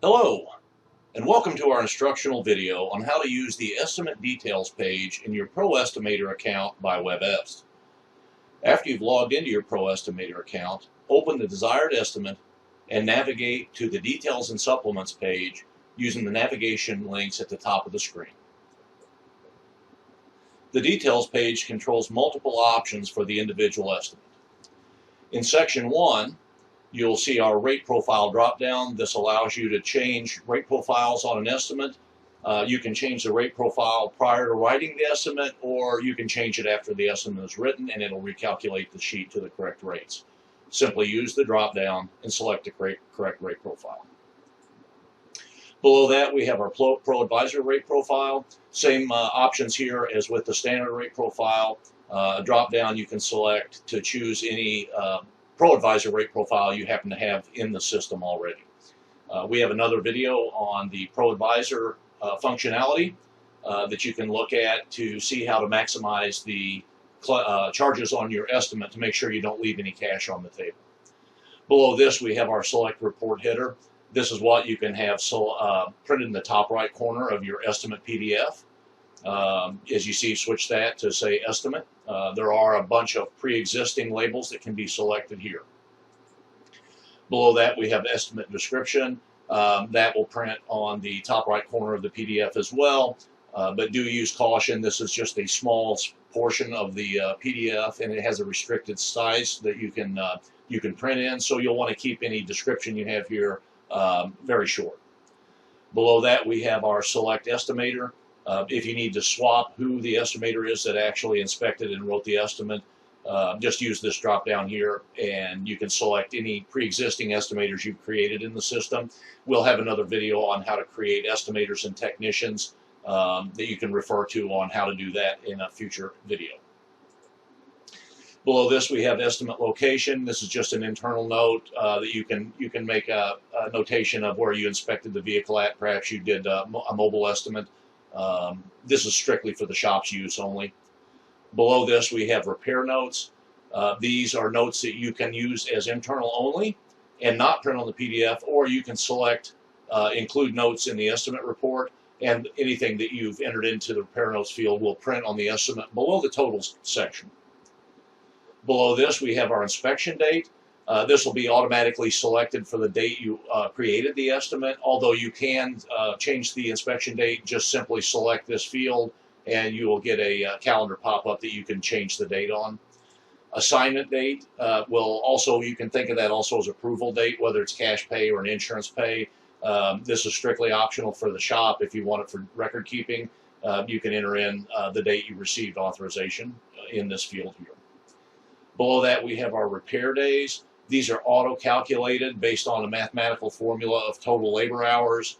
Hello, and welcome to our instructional video on how to use the Estimate Details page in your ProEstimator account by WebEst. After you've logged into your ProEstimator account, open the desired estimate and navigate to the Details and Supplements page using the navigation links at the top of the screen. The Details page controls multiple options for the individual estimate. In Section 1, you'll see our rate profile dropdown. This allows you to change rate profiles on an estimate. You can change the rate profile prior to writing the estimate, or you can change it after the estimate is written and it'll recalculate the sheet to the correct rates. Simply use the dropdown and select the correct rate profile. Below that, we have our ProAdvisor rate profile. Same options here as with the standard rate profile. Drop down, you can select to choose any ProAdvisor rate profile you happen to have in the system already. We have another video on the ProAdvisor functionality that you can look at to see how to maximize the charges on your estimate to make sure you don't leave any cash on the table. Below this, we have our Select Report header. This is what you can have printed in the top right corner of your estimate PDF. As you see, switch that to say estimate. There are a bunch of pre-existing labels that can be selected here. Below that, we have estimate description. That will print on the top right corner of the PDF as well. But do use caution. This is just a small portion of the PDF, and it has a restricted size that you can print in. So you'll want to keep any description you have here very short. Below that, we have our Select Estimator. If you need to swap who the estimator is that actually inspected and wrote the estimate, just use this drop down here and you can select any pre-existing estimators you've created in the system. We'll have another video on how to create estimators and technicians that you can refer to on how to do that in a future video. Below this, we have estimate location. This is just an internal note that you can make a notation of where you inspected the vehicle at. Perhaps you did a mobile estimate. This is strictly for the shop's use only. Below this, we have repair notes. These are notes that you can use as internal only and not print on the PDF, or you can select include notes in the estimate report, and anything that you've entered into the repair notes field will print on the estimate below the totals section. Below this, we have our inspection date. This will be automatically selected for the date you created the estimate, although you can change the inspection date. Just simply select this field and you will get a calendar pop-up that you can change the date on. Assignment date will also, you can think of that also as approval date, whether it's cash pay or an insurance pay. This is strictly optional for the shop. If you want it for record keeping, you can enter in the date you received authorization in this field here. Below that, we have our repair days. These are auto-calculated based on a mathematical formula of total labor hours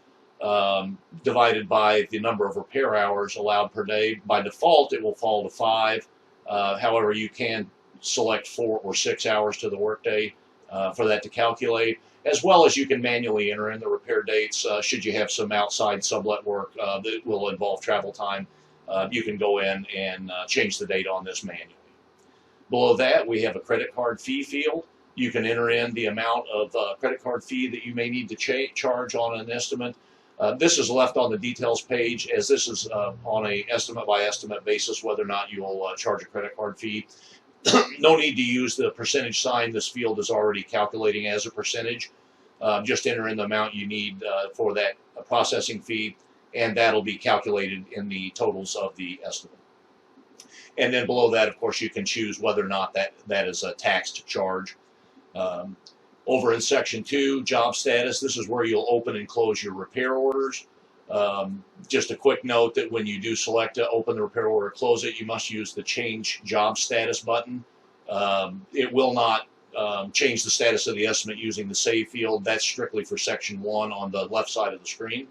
divided by the number of repair hours allowed per day. By default, it will fall to 5. However, you can select 4 or 6 hours to the workday for that to calculate, as well as you can manually enter in the repair dates. Should you have some outside sublet work that will involve travel time, you can go in and change the date on this manually. Below that, we have a credit card fee field. You can enter in the amount of credit card fee that you may need to charge on an estimate. This is left on the details page, as this is on a estimate by estimate basis whether or not you'll charge a credit card fee. No need to use the percentage sign. This field is already calculating as a percentage. Just enter in the amount you need for that processing fee, and that'll be calculated in the totals of the estimate. And then below that, of course, you can choose whether or not that is a taxed charge. Over in Section 2, Job Status, this is where you'll open and close your repair orders. Just a quick note that when you do select to open the repair order, close it, you must use the Change Job Status button. It will not change the status of the estimate using the Save field. That's strictly for Section 1 on the left side of the screen.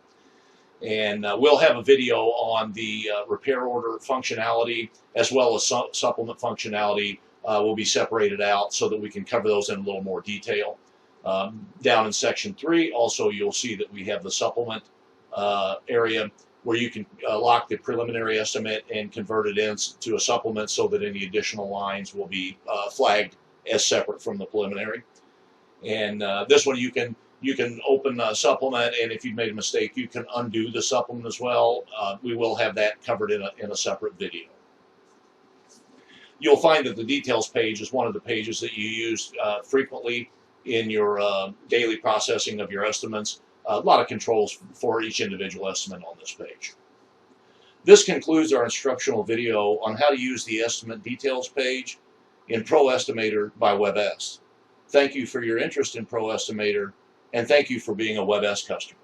And we'll have a video on the repair order functionality as well as supplement functionality. Will be separated out so that we can cover those in a little more detail. Down in Section 3, also you'll see that we have the supplement area where you can lock the preliminary estimate and convert it into a supplement so that any additional lines will be flagged as separate from the preliminary. And this one you can You can open a supplement, and if you've made a mistake, you can undo the supplement as well. We will have that covered in a separate video. You'll find that the details page is one of the pages that you use frequently in your daily processing of your estimates. A lot of controls for each individual estimate on this page. This concludes our instructional video on how to use the estimate details page in ProEstimator by WebEst. Thank you for your interest in ProEstimator, and thank you for being a WebEst customer.